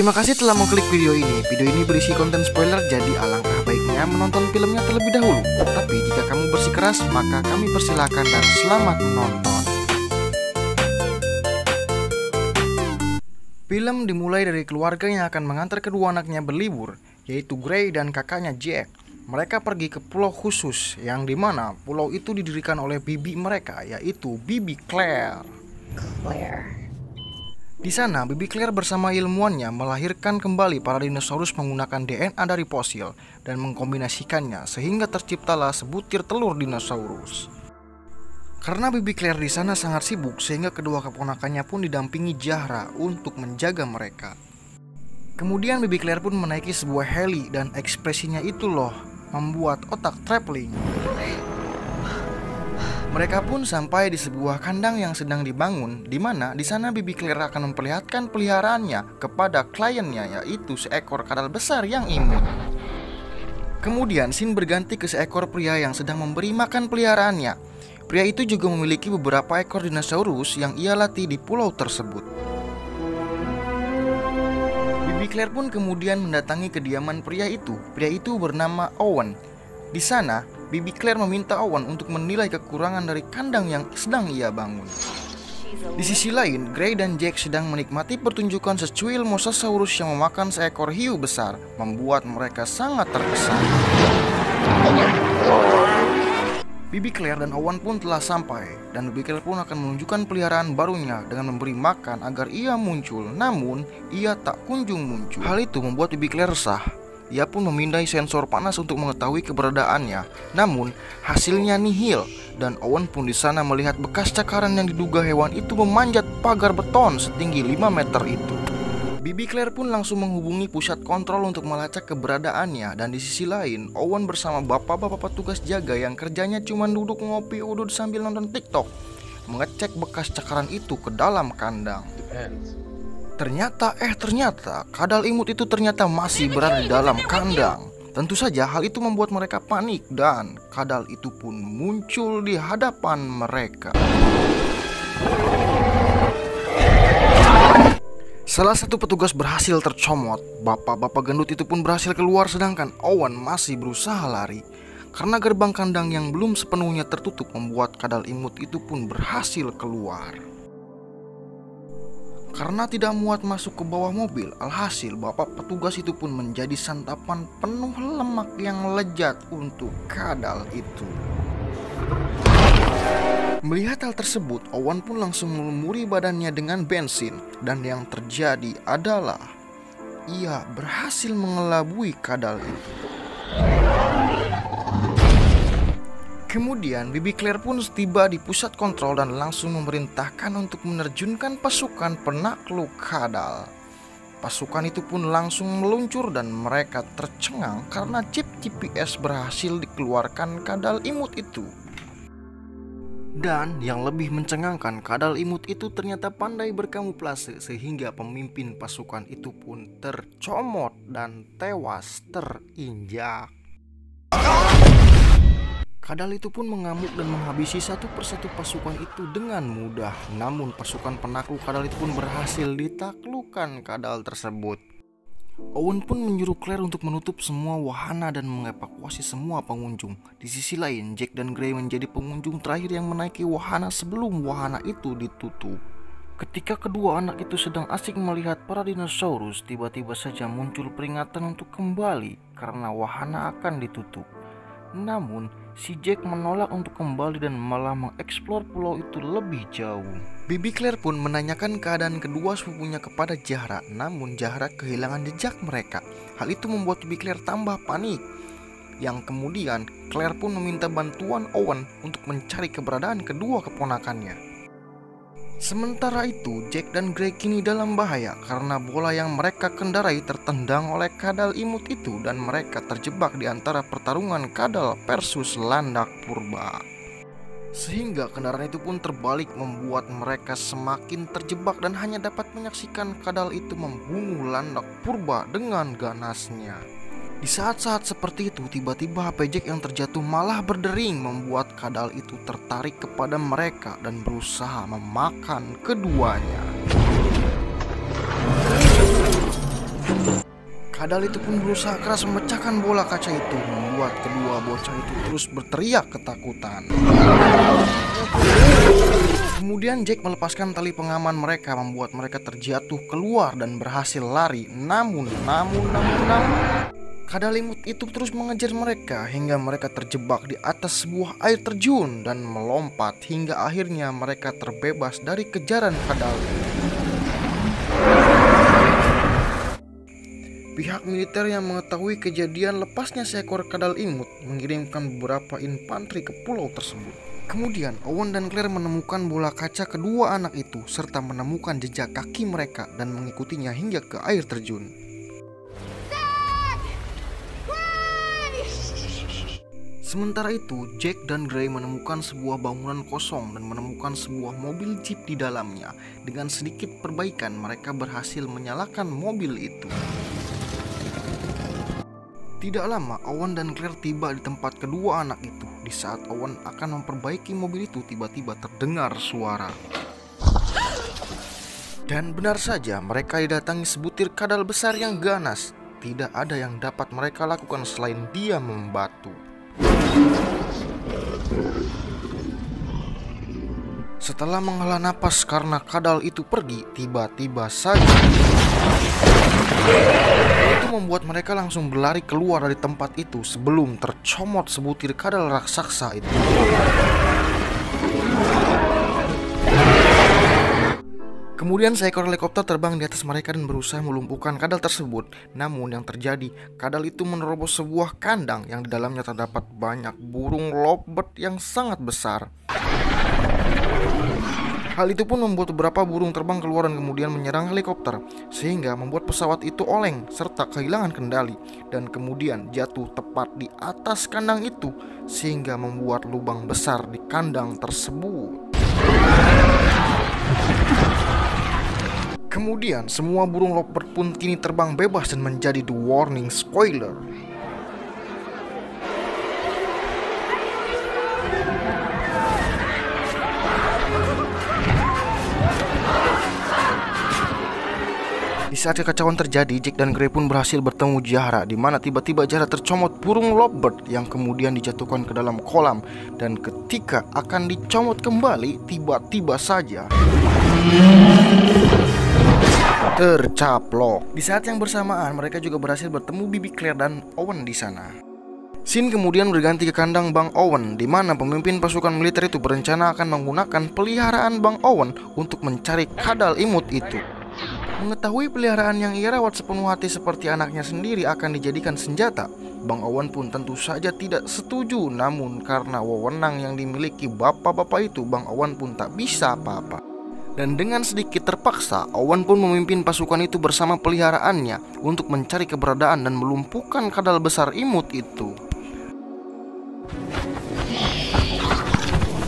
Terima kasih telah mengklik video ini. Video ini berisi konten spoiler, jadi alangkah baiknya menonton filmnya terlebih dahulu. Tapi jika kamu bersikeras, maka kami persilakan dan selamat menonton. Film dimulai dari keluarga yang akan mengantar kedua anaknya berlibur, yaitu Gray dan kakaknya Jack. Mereka pergi ke pulau khusus, yang dimana pulau itu didirikan oleh bibi mereka, yaitu Bibi Claire. Di sana, Bibi Claire bersama ilmuwannya melahirkan kembali para dinosaurus menggunakan DNA dari fosil dan mengkombinasikannya sehingga terciptalah sebutir telur dinosaurus. Karena Bibi Claire di sana sangat sibuk, sehingga kedua keponakannya pun didampingi Zahra untuk menjaga mereka. Kemudian Bibi Claire pun menaiki sebuah heli dan ekspresinya itu loh membuat otak traveling. Mereka pun sampai di sebuah kandang yang sedang dibangun, di mana di sana Bibi Claire akan memperlihatkan peliharaannya kepada kliennya, yaitu seekor kadal besar yang imut. Kemudian scene berganti ke seekor pria yang sedang memberi makan peliharaannya. Pria itu juga memiliki beberapa ekor dinosaurus yang ia latih di pulau tersebut. Bibi Claire pun kemudian mendatangi kediaman pria itu. Pria itu bernama Owen. Di sana, Bibi Claire meminta Owen untuk menilai kekurangan dari kandang yang sedang ia bangun. Di sisi lain, Gray dan Jack sedang menikmati pertunjukan secuil mosasaurus yang memakan seekor hiu besar, membuat mereka sangat terkesan. Bibi Claire dan Owen pun telah sampai, dan Bibi Claire pun akan menunjukkan peliharaan barunya dengan memberi makan agar ia muncul, namun ia tak kunjung muncul. Hal itu membuat Bibi Claire resah. Ia pun memindai sensor panas untuk mengetahui keberadaannya, namun hasilnya nihil, dan Owen pun di sana melihat bekas cakaran yang diduga hewan itu memanjat pagar beton setinggi 5 meter itu. Bibi Claire pun langsung menghubungi pusat kontrol untuk melacak keberadaannya, dan di sisi lain, Owen bersama bapak-bapak petugas jaga yang kerjanya cuma duduk ngopi udut sambil nonton TikTok, mengecek bekas cakaran itu ke dalam kandang. Ternyata kadal imut itu ternyata masih berada di dalam kandang. Tentu saja hal itu membuat mereka panik, dan kadal itu pun muncul di hadapan mereka. Salah satu petugas berhasil tercomot. Bapak-bapak gendut itu pun berhasil keluar, sedangkan Owen masih berusaha lari. Karena gerbang kandang yang belum sepenuhnya tertutup membuat kadal imut itu pun berhasil keluar. Karena tidak muat masuk ke bawah mobil, alhasil bapak petugas itu pun menjadi santapan penuh lemak yang lezat untuk kadal itu. Melihat hal tersebut, Owen pun langsung melumuri badannya dengan bensin, dan yang terjadi adalah ia berhasil mengelabui kadal itu. Kemudian Bibi Claire pun tiba di pusat kontrol dan langsung memerintahkan untuk menerjunkan pasukan penakluk kadal. Pasukan itu pun langsung meluncur dan mereka tercengang karena chip GPS berhasil dikeluarkan kadal imut itu. Dan yang lebih mencengangkan, kadal imut itu ternyata pandai berkamuflase sehingga pemimpin pasukan itu pun tercomot dan tewas terinjak. Kadal itu pun mengamuk dan menghabisi satu persatu pasukan itu dengan mudah. Namun pasukan penakluk kadal itu pun berhasil ditaklukkan kadal tersebut. Owen pun menyuruh Claire untuk menutup semua wahana dan mengevakuasi semua pengunjung. Di sisi lain, Jack dan Gray menjadi pengunjung terakhir yang menaiki wahana sebelum wahana itu ditutup. Ketika kedua anak itu sedang asik melihat para dinosaurus, tiba-tiba saja muncul peringatan untuk kembali karena wahana akan ditutup. Namun, si Jack menolak untuk kembali dan malah mengeksplor pulau itu lebih jauh. Bibi Claire pun menanyakan keadaan kedua sepupunya kepada Zahra, namun Zahra kehilangan jejak mereka. Hal itu membuat Bibi Claire tambah panik. Yang kemudian, Claire pun meminta bantuan Owen untuk mencari keberadaan kedua keponakannya. Sementara itu, Jack dan Gray kini dalam bahaya karena bola yang mereka kendarai tertendang oleh kadal imut itu dan mereka terjebak di antara pertarungan kadal versus landak purba. Sehingga kendaraan itu pun terbalik membuat mereka semakin terjebak dan hanya dapat menyaksikan kadal itu membunuh landak purba dengan ganasnya. Di saat-saat seperti itu, tiba-tiba HP Jack yang terjatuh malah berdering membuat kadal itu tertarik kepada mereka dan berusaha memakan keduanya. Kadal itu pun berusaha keras memecahkan bola kaca itu, membuat kedua bocah itu terus berteriak ketakutan. Kemudian Jack melepaskan tali pengaman mereka, membuat mereka terjatuh keluar dan berhasil lari. Namun kadal imut itu terus mengejar mereka hingga mereka terjebak di atas sebuah air terjun dan melompat hingga akhirnya mereka terbebas dari kejaran kadal. Pihak militer yang mengetahui kejadian lepasnya seekor kadal imut mengirimkan beberapa infanteri ke pulau tersebut. Kemudian Owen dan Claire menemukan bola kaca kedua anak itu serta menemukan jejak kaki mereka dan mengikutinya hingga ke air terjun. Sementara itu, Jack dan Gray menemukan sebuah bangunan kosong dan menemukan sebuah mobil jeep di dalamnya. Dengan sedikit perbaikan, mereka berhasil menyalakan mobil itu. Tidak lama, Owen dan Claire tiba di tempat kedua anak itu. Di saat Owen akan memperbaiki mobil itu, tiba-tiba terdengar suara. Dan benar saja, mereka didatangi sebutir kadal besar yang ganas. Tidak ada yang dapat mereka lakukan selain diam membatu. Setelah menghela napas karena kadal itu pergi, tiba-tiba saja itu membuat mereka langsung berlari keluar dari tempat itu sebelum tercomot sebutir kadal raksasa itu. Kemudian seekor helikopter terbang di atas mereka dan berusaha melumpuhkan kadal tersebut. Namun yang terjadi, kadal itu menerobos sebuah kandang yang di dalamnya terdapat banyak burung lovebird yang sangat besar. Hal itu pun membuat beberapa burung terbang keluar dan kemudian menyerang helikopter, sehingga membuat pesawat itu oleng serta kehilangan kendali dan kemudian jatuh tepat di atas kandang itu, sehingga membuat lubang besar di kandang tersebut. Kemudian semua burung lovebird pun kini terbang bebas dan menjadi The Warning Spoiler. Di saat kekacauan terjadi, Jack dan Gray pun berhasil bertemu Zahra, di mana tiba-tiba Zahra tercomot burung lovebird yang kemudian dijatuhkan ke dalam kolam. Dan ketika akan dicomot kembali, tiba-tiba saja tercaplok. Di saat yang bersamaan, mereka juga berhasil bertemu Bibi Claire dan Owen di sana. Scene kemudian berganti ke kandang Bang Owen, di mana pemimpin pasukan militer itu berencana akan menggunakan peliharaan Bang Owen untuk mencari kadal imut itu. Mengetahui peliharaan yang ia rawat sepenuh hati seperti anaknya sendiri akan dijadikan senjata, Bang Owen pun tentu saja tidak setuju. Namun karena wewenang yang dimiliki bapak-bapak itu, Bang Owen pun tak bisa apa-apa. Dan dengan sedikit terpaksa, Owen pun memimpin pasukan itu bersama peliharaannya untuk mencari keberadaan dan melumpuhkan kadal besar imut itu.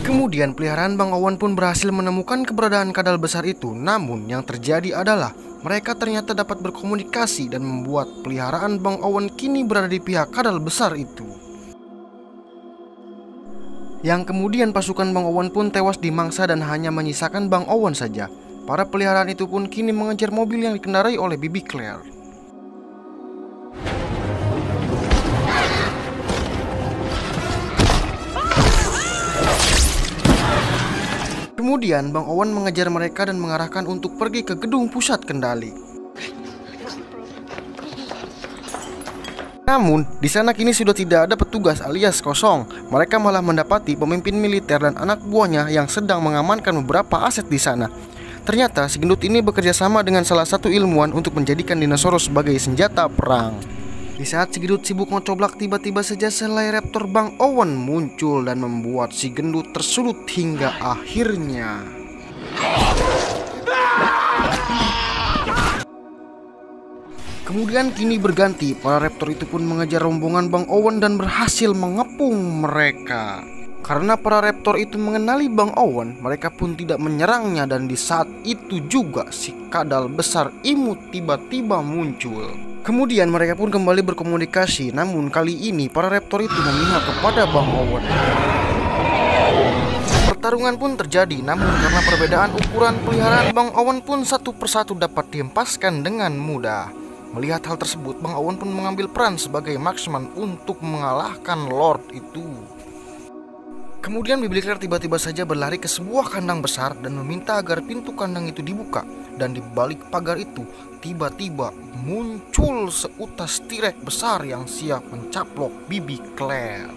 Kemudian peliharaan Bang Owen pun berhasil menemukan keberadaan kadal besar itu. Namun yang terjadi adalah mereka ternyata dapat berkomunikasi dan membuat peliharaan Bang Owen kini berada di pihak kadal besar itu. Yang kemudian pasukan Bang Owen pun tewas dimangsa dan hanya menyisakan Bang Owen saja. Para peliharaan itu pun kini mengejar mobil yang dikendarai oleh Bibi Claire. Kemudian Bang Owen mengejar mereka dan mengarahkan untuk pergi ke gedung pusat kendali. Namun di sana kini sudah tidak ada petugas alias kosong. Mereka malah mendapati pemimpin militer dan anak buahnya yang sedang mengamankan beberapa aset di sana. Ternyata si gendut ini bekerja sama dengan salah satu ilmuwan untuk menjadikan dinosaurus sebagai senjata perang. Di saat si gendut sibuk mencoblak, tiba-tiba saja selai raptor Bang Owen muncul dan membuat si gendut tersulut hingga akhirnya kemudian kini berganti. Para raptor itu pun mengejar rombongan Bang Owen dan berhasil mengepung mereka. Karena para raptor itu mengenali Bang Owen, mereka pun tidak menyerangnya. Dan di saat itu juga si kadal besar imut tiba-tiba muncul. Kemudian mereka pun kembali berkomunikasi. Namun kali ini para raptor itu memihak kepada Bang Owen. Pertarungan pun terjadi. Namun karena perbedaan ukuran, peliharaan Bang Owen pun satu persatu dapat dihempaskan dengan mudah. Melihat hal tersebut, Bang Owen pun mengambil peran sebagai marksman untuk mengalahkan Lord itu. Kemudian Bibi Claire tiba-tiba saja berlari ke sebuah kandang besar dan meminta agar pintu kandang itu dibuka. Dan di balik pagar itu, tiba-tiba muncul seutas T-Rex besar yang siap mencaplok Bibi Claire.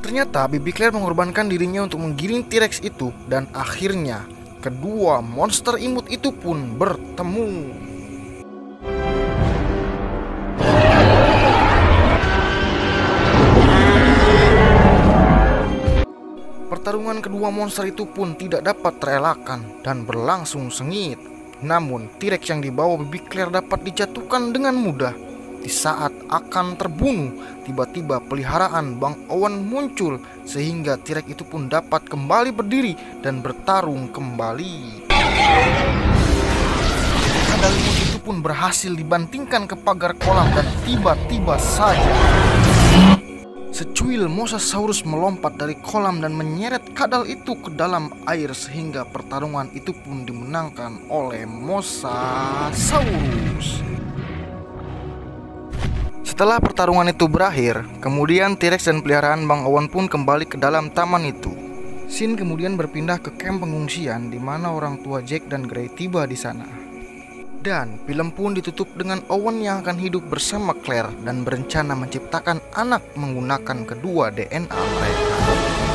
Ternyata Bibi Claire mengorbankan dirinya untuk menggiring T-Rex itu, dan akhirnya kedua monster imut itu pun bertemu. Pertarungan kedua monster itu pun tidak dapat terelakkan dan berlangsung sengit. Namun T-Rex yang dibawa Bibi Claire dapat dijatuhkan dengan mudah. Di saat akan terbunuh, tiba-tiba peliharaan Bang Owen muncul sehingga T-Rex itu pun dapat kembali berdiri dan bertarung kembali. Kadal imut itu pun berhasil dibantingkan ke pagar kolam dan tiba-tiba saja secuil Mosasaurus melompat dari kolam dan menyeret kadal itu ke dalam air sehingga pertarungan itu pun dimenangkan oleh Mosasaurus. Setelah pertarungan itu berakhir, kemudian T-Rex dan peliharaan Bang Owen pun kembali ke dalam taman itu. Sin kemudian berpindah ke kamp pengungsian di mana orang tua Jack dan Gray tiba di sana. Dan film pun ditutup dengan Owen yang akan hidup bersama Claire dan berencana menciptakan anak menggunakan kedua DNA mereka.